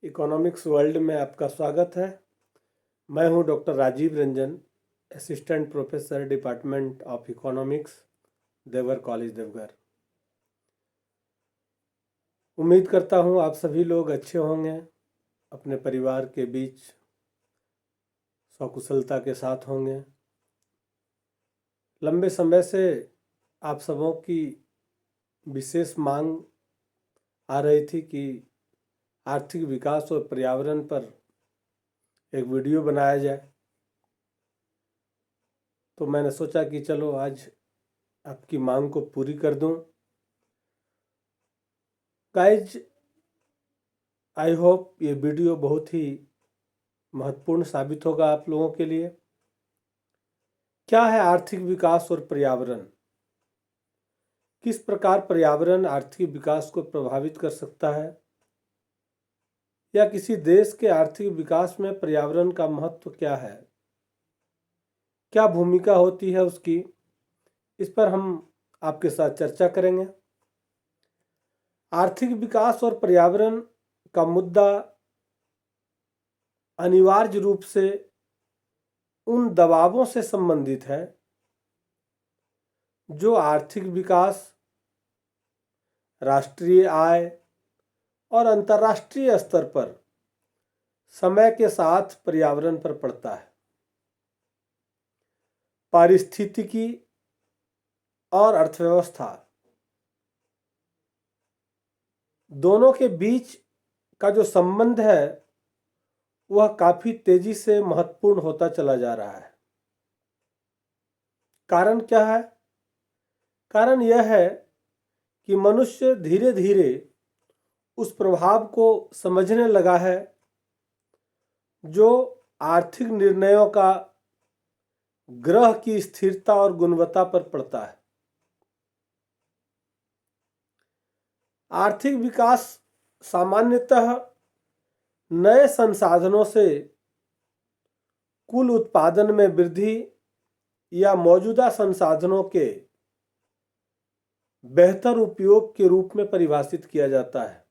Economics world में आपका स्वागत है। मैं हूं doctor Rajiv Ranjan, assistant professor department of economics, Deoghar college Deoghar. उम्मीद करता हूं आप सभी लोग अच्छे होंगे, अपने परिवार के बीच सकुशलता के साथ होंगे। लंबे समय से आप सबों की विशेष मांग आ रही थी कि आर्थिक विकास और पर्यावरण पर एक वीडियो बनाया जाए, तो मैंने सोचा कि चलो आज आपकी मांग को पूरी कर दूं। गाइज, आई होप ये वीडियो बहुत ही महत्वपूर्ण साबित होगा आप लोगों के लिए। क्या है आर्थिक विकास और पर्यावरण? किस प्रकार पर्यावरण आर्थिक विकास को प्रभावित कर सकता है, या किसी देश के आर्थिक विकास में पर्यावरण का महत्व क्या है, क्या भूमिका होती है उसकी, इस पर हम आपके साथ चर्चा करेंगे। आर्थिक विकास और पर्यावरण का मुद्दा अनिवार्य रूप से उन दबावों से संबंधित है जो आर्थिक विकास, राष्ट्रीय आय और अंतर्राष्ट्रीय स्तर पर समय के साथ पर्यावरण पर पड़ता है। पारिस्थितिकी और अर्थव्यवस्था दोनों के बीच का जो संबंध है वह काफी तेजी से महत्वपूर्ण होता चला जा रहा है। कारण क्या है? कारण यह है कि मनुष्य धीरे धीरे उस प्रभाव को समझने लगा है जो आर्थिक निर्णयों का ग्रह की स्थिरता और गुणवत्ता पर पड़ता है। आर्थिक विकास सामान्यतः नए संसाधनों से कुल उत्पादन में वृद्धि या मौजूदा संसाधनों के बेहतर उपयोग के रूप में परिभाषित किया जाता है।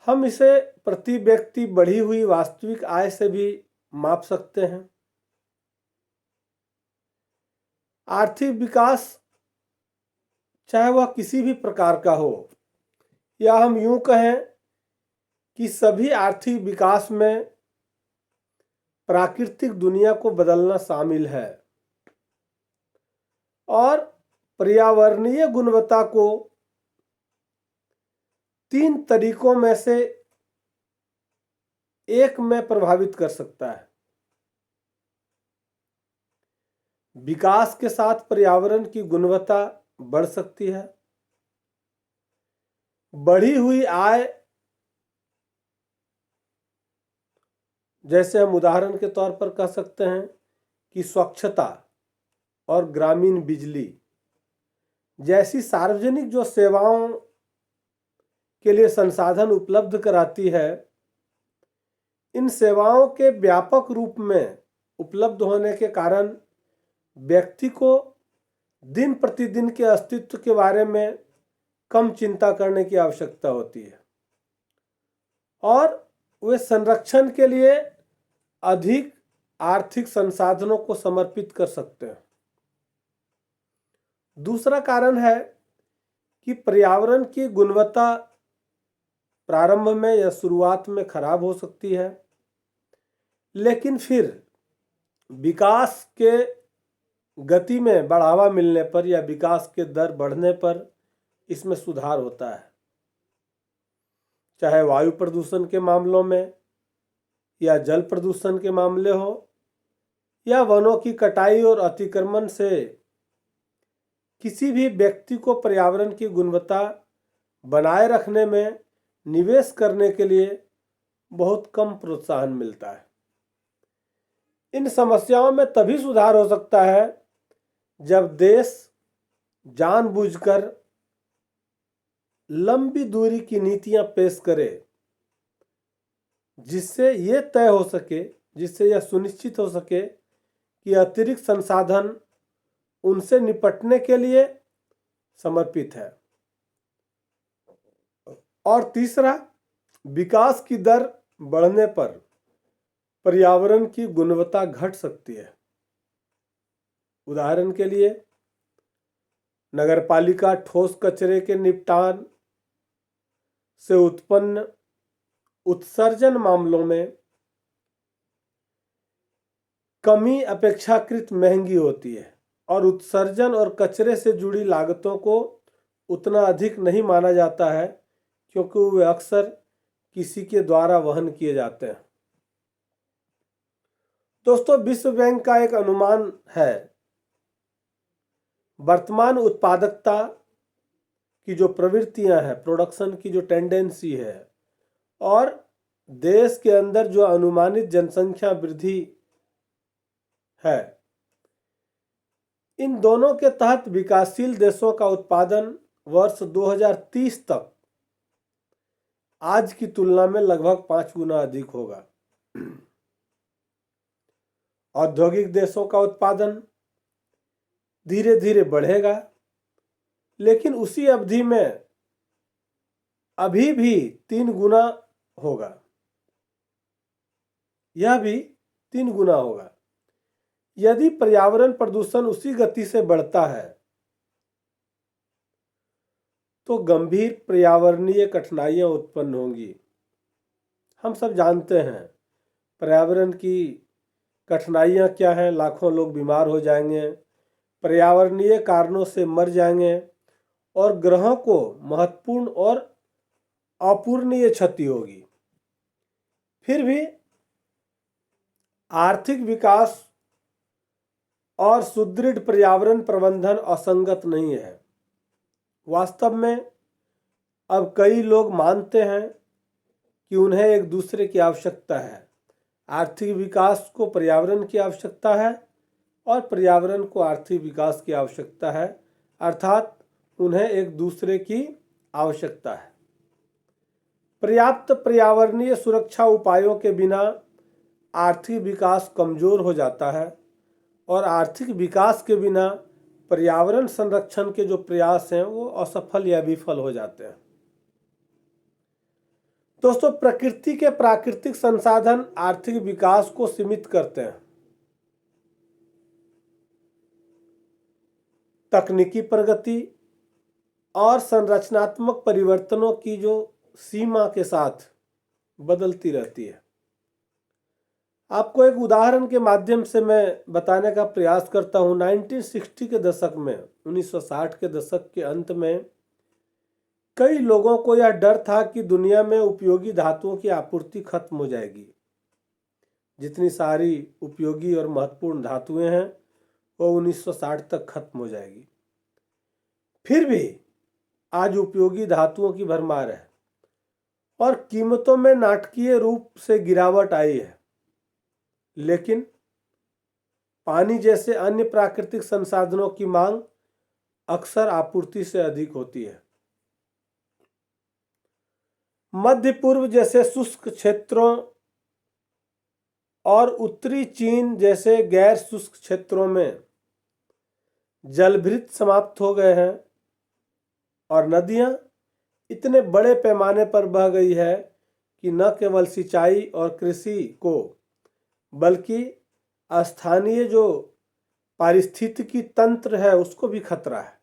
हम इसे प्रति व्यक्ति बढ़ी हुई वास्तविक आय से भी माप सकते हैं। आर्थिक विकास चाहे वह किसी भी प्रकार का हो, या हम यूं कहें कि सभी आर्थिक विकास में प्राकृतिक दुनिया को बदलना शामिल है और पर्यावरणीय गुणवत्ता को 3 तरीकों में से एक में प्रभावित कर सकता है। विकास के साथ पर्यावरण की गुणवत्ता बढ़ सकती है। बढ़ी हुई आय, जैसे हम उदाहरण के तौर पर कह सकते हैं कि स्वच्छता और ग्रामीण बिजली जैसी सार्वजनिक जो सेवाओं के लिए संसाधन उपलब्ध कराती है, इन सेवाओं के व्यापक रूप में उपलब्ध होने के कारण व्यक्ति को दिन प्रतिदिन के अस्तित्व के बारे में कम चिंता करने की आवश्यकता होती है और वे संरक्षण के लिए अधिक आर्थिक संसाधनों को समर्पित कर सकते हैं। दूसरा कारण है कि पर्यावरण की गुणवत्ता प्रारंभ में या शुरुआत में खराब हो सकती है, लेकिन फिर विकास के गति में बढ़ावा मिलने पर या विकास के दर बढ़ने पर इसमें सुधार होता है। चाहे वायु प्रदूषण के मामलों में या जल प्रदूषण के मामले हो, या वनों की कटाई और अतिक्रमण से किसी भी व्यक्ति को पर्यावरण की गुणवत्ता बनाए रखने में निवेश करने के लिए बहुत कम प्रोत्साहन मिलता है। इन समस्याओं में तभी सुधार हो सकता है जब देश जानबूझकर लंबी दूरी की नीतियां पेश करे, जिससे यह सुनिश्चित हो सके कि अतिरिक्त संसाधन उनसे निपटने के लिए समर्पित है। और तीसरा, विकास की दर बढ़ने पर पर्यावरण की गुणवत्ता घट सकती है। उदाहरण के लिए नगरपालिका ठोस कचरे के निपटान से उत्पन्न उत्सर्जन मामलों में कमी अपेक्षाकृत महंगी होती है और उत्सर्जन और कचरे से जुड़ी लागतों को उतना अधिक नहीं माना जाता है क्योंकि वे अक्सर किसी के द्वारा वहन किए जाते हैं। दोस्तों, विश्व बैंक का एक अनुमान है, वर्तमान उत्पादकता की जो प्रवृत्तियां हैं, प्रोडक्शन की जो टेंडेंसी है, और देश के अंदर जो अनुमानित जनसंख्या वृद्धि है, इन दोनों के तहत विकासशील देशों का उत्पादन वर्ष 2030 तक आज की तुलना में लगभग 5 गुना अधिक होगा। औद्योगिक देशों का उत्पादन धीरे धीरे बढ़ेगा, लेकिन उसी अवधि में अभी भी 3 गुना होगा। यह भी 3 गुना होगा। यदि पर्यावरण प्रदूषण उसी गति से बढ़ता है तो गंभीर पर्यावरणीय कठिनाइयां उत्पन्न होंगी। हम सब जानते हैं पर्यावरण की कठिनाइयां क्या हैं। लाखों लोग बीमार हो जाएंगे, पर्यावरणीय कारणों से मर जाएंगे और ग्रहों को महत्वपूर्ण और अपूरणीय क्षति होगी। फिर भी आर्थिक विकास और सुदृढ़ पर्यावरण प्रबंधन असंगत नहीं है। वास्तव में अब कई लोग मानते हैं कि उन्हें एक दूसरे की आवश्यकता है। आर्थिक विकास को पर्यावरण की आवश्यकता है और पर्यावरण को आर्थिक विकास की आवश्यकता है, अर्थात उन्हें एक दूसरे की आवश्यकता है। पर्याप्त पर्यावरणीय सुरक्षा उपायों के बिना आर्थिक विकास कमजोर हो जाता है और आर्थिक विकास के बिना पर्यावरण संरक्षण के जो प्रयास हैं वो असफल या विफल हो जाते हैं। दोस्तों, प्रकृति के प्राकृतिक संसाधन आर्थिक विकास को सीमित करते हैं। तकनीकी प्रगति और संरचनात्मक परिवर्तनों की जो सीमा के साथ बदलती रहती है। आपको एक उदाहरण के माध्यम से मैं बताने का प्रयास करता हूं। 1960 के दशक में, 1960 के दशक के अंत में कई लोगों को यह डर था कि दुनिया में उपयोगी धातुओं की आपूर्ति खत्म हो जाएगी। जितनी सारी उपयोगी और महत्वपूर्ण धातुएं हैं वो 1960 तक खत्म हो जाएगी। फिर भी आज उपयोगी धातुओं की भरमार है और कीमतों में नाटकीय रूप से गिरावट आई है, लेकिन पानी जैसे अन्य प्राकृतिक संसाधनों की मांग अक्सर आपूर्ति से अधिक होती है। मध्य पूर्व जैसे शुष्क क्षेत्रों और उत्तरी चीन जैसे गैर शुष्क क्षेत्रों में जलभृत समाप्त हो गए हैं और नदियां इतने बड़े पैमाने पर बह गई है कि न केवल सिंचाई और कृषि को बल्कि स्थानीय जो पारिस्थितिकी तंत्र है उसको भी खतरा है।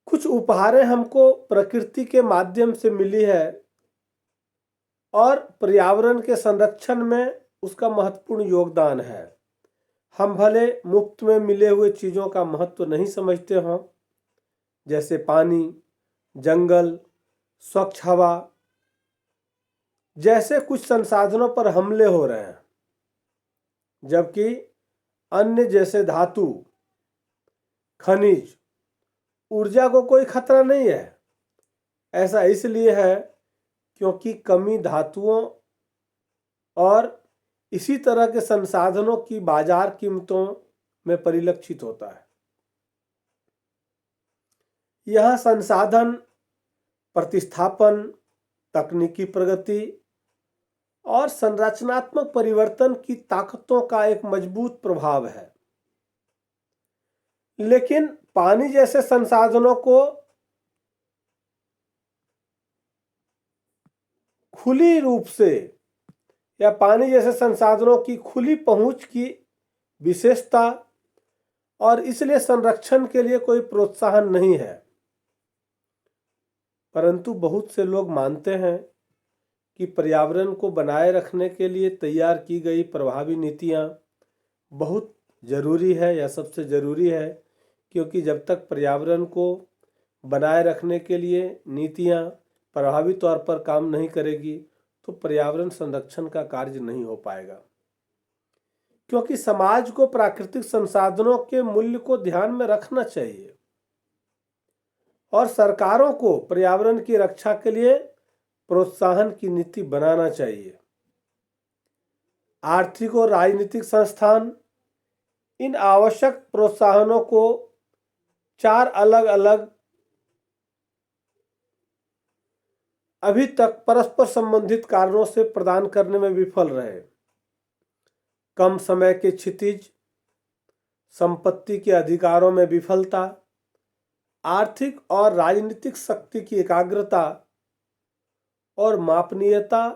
कुछ उपहारें हमको प्रकृति के माध्यम से मिली है और पर्यावरण के संरक्षण में उसका महत्वपूर्ण योगदान है। हम भले मुफ्त में मिले हुए चीज़ों का महत्व नहीं समझते हों, जैसे पानी, जंगल, स्वच्छ हवा जैसे कुछ संसाधनों पर हमले हो रहे हैं, जबकि अन्य जैसे धातु, खनिज, ऊर्जा को कोई खतरा नहीं है। ऐसा इसलिए है क्योंकि कमी धातुओं और इसी तरह के संसाधनों की बाजार कीमतों में परिलक्षित होता है। यह संसाधन प्रतिस्थापन, तकनीकी प्रगति और संरचनात्मक परिवर्तन की ताकतों का एक मजबूत प्रभाव है। लेकिन पानी जैसे संसाधनों को खुली रूप से या पानी जैसे संसाधनों की खुली पहुंच की विशेषता और इसलिए संरक्षण के लिए कोई प्रोत्साहन नहीं है। परंतु बहुत से लोग मानते हैं कि पर्यावरण को बनाए रखने के लिए तैयार की गई प्रभावी नीतियां बहुत जरूरी है या सबसे ज़रूरी है, क्योंकि जब तक पर्यावरण को बनाए रखने के लिए नीतियां प्रभावी तौर पर काम नहीं करेगी तो पर्यावरण संरक्षण का कार्य नहीं हो पाएगा। क्योंकि समाज को प्राकृतिक संसाधनों के मूल्य को ध्यान में रखना चाहिए और सरकारों को पर्यावरण की रक्षा के लिए प्रोत्साहन की नीति बनाना चाहिए। आर्थिक और राजनीतिक संस्थान इन आवश्यक प्रोत्साहनों को 4 अलग अलग अभी तक परस्पर संबंधित कारणों से प्रदान करने में विफल रहे। कम समय के क्षितिज, संपत्ति के अधिकारों में विफलता, आर्थिक और राजनीतिक शक्ति की एकाग्रता और मापनीयता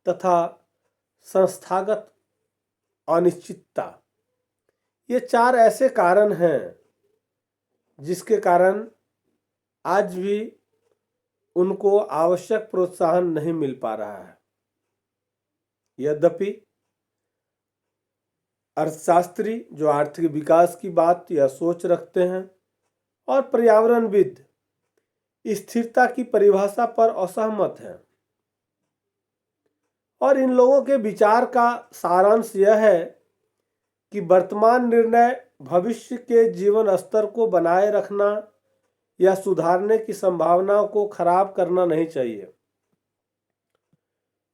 तथा संस्थागत अनिश्चितता, ये 4 ऐसे कारण हैं जिसके कारण आज भी उनको आवश्यक प्रोत्साहन नहीं मिल पा रहा है। यद्यपि अर्थशास्त्री जो आर्थिक विकास की बात या सोच रखते हैं और पर्यावरणविद स्थिरता की परिभाषा पर असहमत हैं, और इन लोगों के विचार का सारांश यह है कि वर्तमान निर्णय भविष्य के जीवन स्तर को बनाए रखना या सुधारने की संभावनाओं को खराब करना नहीं चाहिए।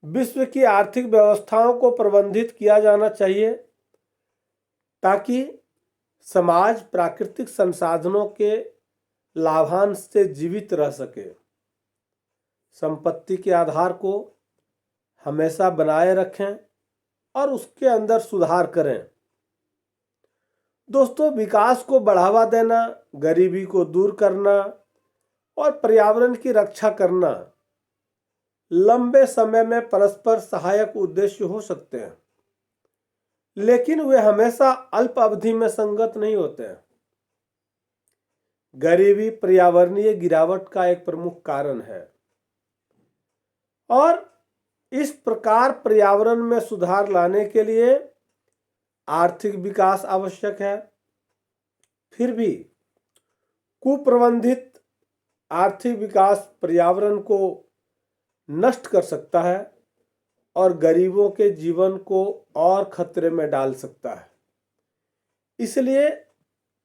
विश्व की आर्थिक व्यवस्थाओं को प्रबंधित किया जाना चाहिए ताकि समाज प्राकृतिक संसाधनों के लाभांश से जीवित रह सके। संपत्ति के आधार को हमेशा बनाए रखें और उसके अंदर सुधार करें। दोस्तों, विकास को बढ़ावा देना, गरीबी को दूर करना और पर्यावरण की रक्षा करना लंबे समय में परस्पर सहायक उद्देश्य हो सकते हैं, लेकिन वे हमेशा अल्प अवधि में संगत नहीं होते हैं। गरीबी पर्यावरणीय गिरावट का एक प्रमुख कारण है और इस प्रकार पर्यावरण में सुधार लाने के लिए आर्थिक विकास आवश्यक है। फिर भी कुप्रबंधित आर्थिक विकास पर्यावरण को नष्ट कर सकता है और गरीबों के जीवन को और खतरे में डाल सकता है। इसलिए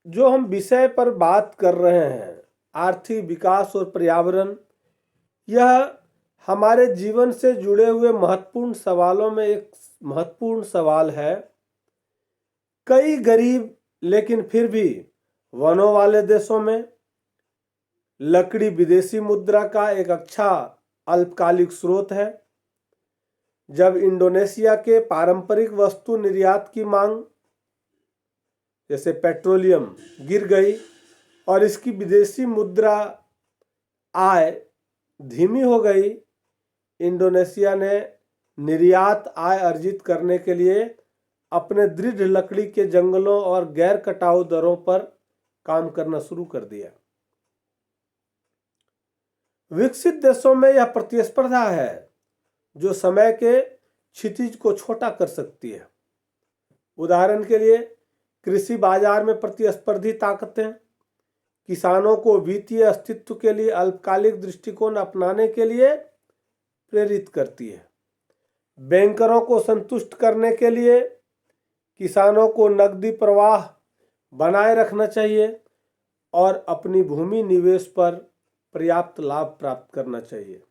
जो हम विषय पर बात कर रहे हैं, आर्थिक विकास और पर्यावरण, यह हमारे जीवन से जुड़े हुए महत्वपूर्ण सवालों में एक महत्वपूर्ण सवाल है। कई गरीब लेकिन फिर भी वनों वाले देशों में लकड़ी विदेशी मुद्रा का एक अच्छा अल्पकालिक स्रोत है। जब इंडोनेशिया के पारंपरिक वस्तु निर्यात की मांग जैसे पेट्रोलियम गिर गई और इसकी विदेशी मुद्रा आय धीमी हो गई, इंडोनेशिया ने निर्यात आय अर्जित करने के लिए अपने दृढ़ लकड़ी के जंगलों और गैर कटाऊ दरों पर काम करना शुरू कर दिया। विकसित देशों में यह प्रतिस्पर्धा है जो समय के क्षितिज को छोटा कर सकती है। उदाहरण के लिए, कृषि बाजार में प्रतिस्पर्धी ताकतें किसानों को वित्तीय अस्तित्व के लिए अल्पकालिक दृष्टिकोण अपनाने के लिए प्रेरित करती है। बैंकरों को संतुष्ट करने के लिए किसानों को नकदी प्रवाह बनाए रखना चाहिए और अपनी भूमि निवेश पर पर्याप्त लाभ प्राप्त करना चाहिए।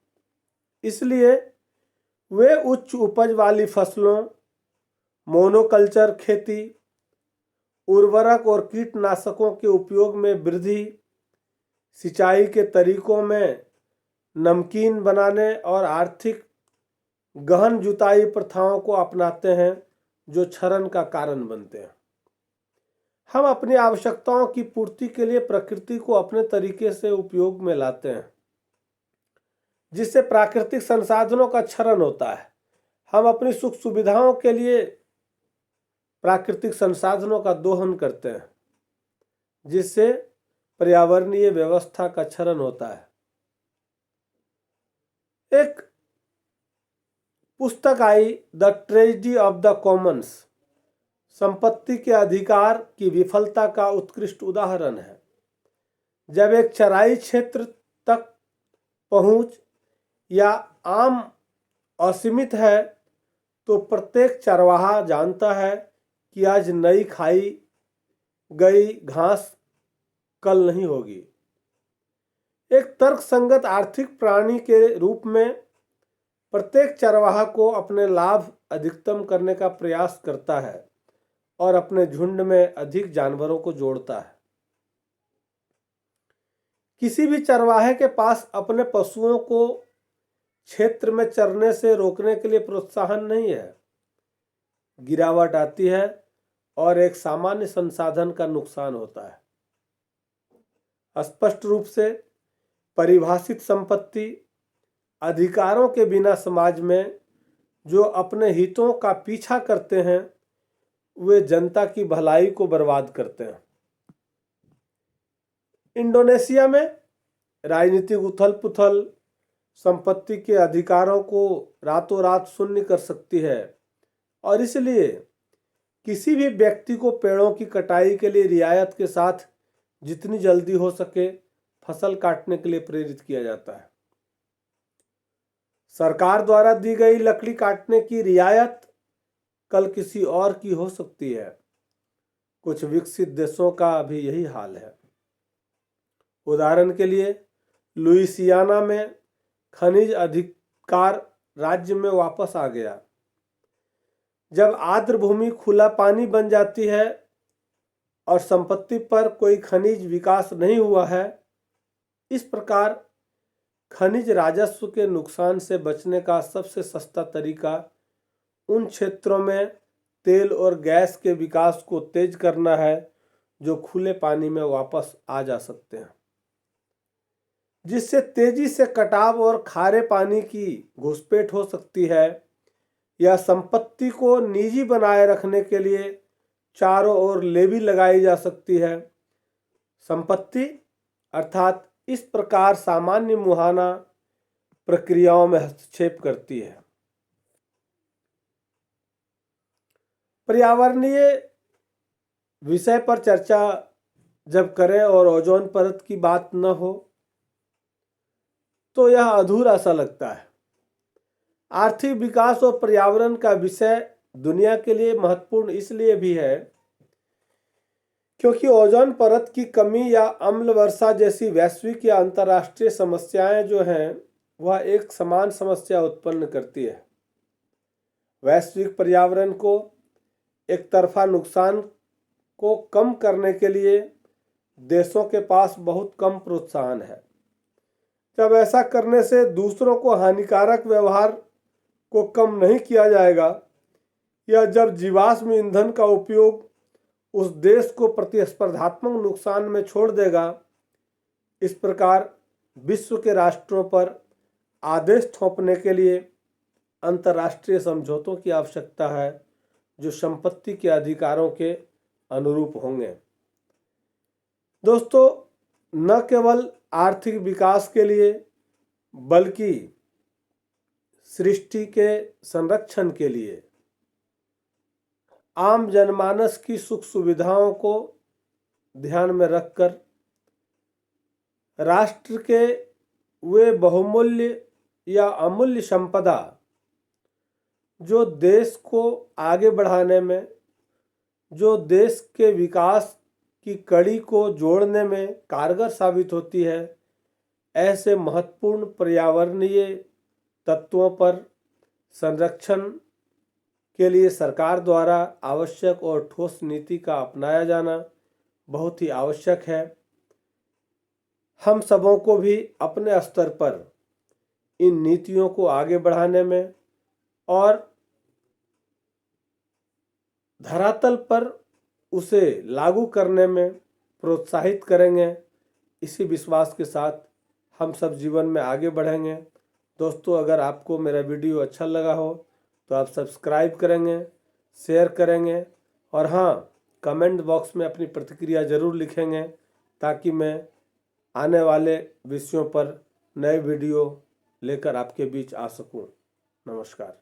इसलिए वे उच्च उपज वाली फसलों, मोनोकल्चर खेती, उर्वरक और कीटनाशकों के उपयोग में वृद्धि, सिंचाई के तरीकों में नमकीन बनाने और आर्थिक गहन जुताई प्रथाओं को अपनाते हैं जो क्षरण का कारण बनते हैं। हम अपनी आवश्यकताओं की पूर्ति के लिए प्रकृति को अपने तरीके से उपयोग में लाते हैं। जिससे प्राकृतिक संसाधनों का क्षरण होता है। हम अपनी सुख सुविधाओं के लिए प्राकृतिक संसाधनों का दोहन करते हैं, जिससे पर्यावरणीय व्यवस्था का क्षरण होता है। एक पुस्तक आई, the tragedy of the commons, संपत्ति के अधिकार की विफलता का उत्कृष्ट उदाहरण है। जब एक चराई क्षेत्र तक पहुंच या आम असीमित है, तो प्रत्येक चरवाहा जानता है कि आज नई खाई गई घास कल नहीं होगी। एक तर्कसंगत आर्थिक प्राणी के रूप में प्रत्येक चरवाहा को अपने लाभ अधिकतम करने का प्रयास करता है और अपने झुंड में अधिक जानवरों को जोड़ता है। किसी भी चरवाहे के पास अपने पशुओं को क्षेत्र में चरने से रोकने के लिए प्रोत्साहन नहीं है। गिरावट आती है और एक सामान्य संसाधन का नुकसान होता है। स्पष्ट रूप से परिभाषित संपत्ति अधिकारों के बिना समाज में जो अपने हितों का पीछा करते हैं, वे जनता की भलाई को बर्बाद करते हैं। इंडोनेशिया में राजनीतिक उथल पुथल संपत्ति के अधिकारों को रातों रात शून्य कर सकती है और इसलिए किसी भी व्यक्ति को पेड़ों की कटाई के लिए रियायत के साथ जितनी जल्दी हो सके फसल काटने के लिए प्रेरित किया जाता है। सरकार द्वारा दी गई लकड़ी काटने की रियायत कल किसी और की हो सकती है। कुछ विकसित देशों का भी यही हाल है। उदाहरण के लिए लुइसियाना में खनिज अधिकार राज्य में वापस आ गया। जब आर्द्र भूमि खुला पानी बन जाती है और संपत्ति पर कोई खनिज विकास नहीं हुआ है, इस प्रकार खनिज राजस्व के नुकसान से बचने का सबसे सस्ता तरीका उन क्षेत्रों में तेल और गैस के विकास को तेज करना है जो खुले पानी में वापस आ जा सकते हैं, जिससे तेजी से कटाव और खारे पानी की घुसपैठ हो सकती है। या संपत्ति को निजी बनाए रखने के लिए चारों ओर लेवी लगाई जा सकती है। संपत्ति अर्थात इस प्रकार सामान्य मुहाना प्रक्रियाओं में हस्तक्षेप करती है। पर्यावरणीय विषय पर चर्चा जब करें और ओजोन परत की बात न हो तो यह अधूरा सा लगता है। आर्थिक विकास और पर्यावरण का विषय दुनिया के लिए महत्वपूर्ण इसलिए भी है क्योंकि ओजोन परत की कमी या अम्ल वर्षा जैसी वैश्विक या अंतर्राष्ट्रीय समस्याएं जो हैं, वह एक समान समस्या उत्पन्न करती है। वैश्विक पर्यावरण को एक तरफा नुकसान को कम करने के लिए देशों के पास बहुत कम प्रोत्साहन है। जब ऐसा करने से दूसरों को हानिकारक व्यवहार को कम नहीं किया जाएगा या जब जीवाश्म ईंधन का उपयोग उस देश को प्रतिस्पर्धात्मक नुकसान में छोड़ देगा, इस प्रकार विश्व के राष्ट्रों पर आदेश थोपने के लिए अंतर्राष्ट्रीय समझौतों की आवश्यकता है जो संपत्ति के अधिकारों के अनुरूप होंगे। दोस्तों, न केवल आर्थिक विकास के लिए बल्कि सृष्टि के संरक्षण के लिए आम जनमानस की सुख सुविधाओं को ध्यान में रखकर राष्ट्र के वे बहुमूल्य या अमूल्य संपदा जो देश को आगे बढ़ाने में, जो देश के विकास की कड़ी को जोड़ने में कारगर साबित होती है, ऐसे महत्वपूर्ण पर्यावरणीय तत्वों पर संरक्षण के लिए सरकार द्वारा आवश्यक और ठोस नीति का अपनाया जाना बहुत ही आवश्यक है। हम सबों को भी अपने स्तर पर इन नीतियों को आगे बढ़ाने में और धरातल पर उसे लागू करने में प्रोत्साहित करेंगे। इसी विश्वास के साथ हम सब जीवन में आगे बढ़ेंगे दोस्तों, अगर आपको मेरा वीडियो अच्छा लगा हो तो आप सब्सक्राइब करेंगे, शेयर करेंगे और हाँ, कमेंट बॉक्स में अपनी प्रतिक्रिया ज़रूर लिखेंगे ताकि मैं आने वाले विषयों पर नए वीडियो लेकर आपके बीच आ सकूं। नमस्कार।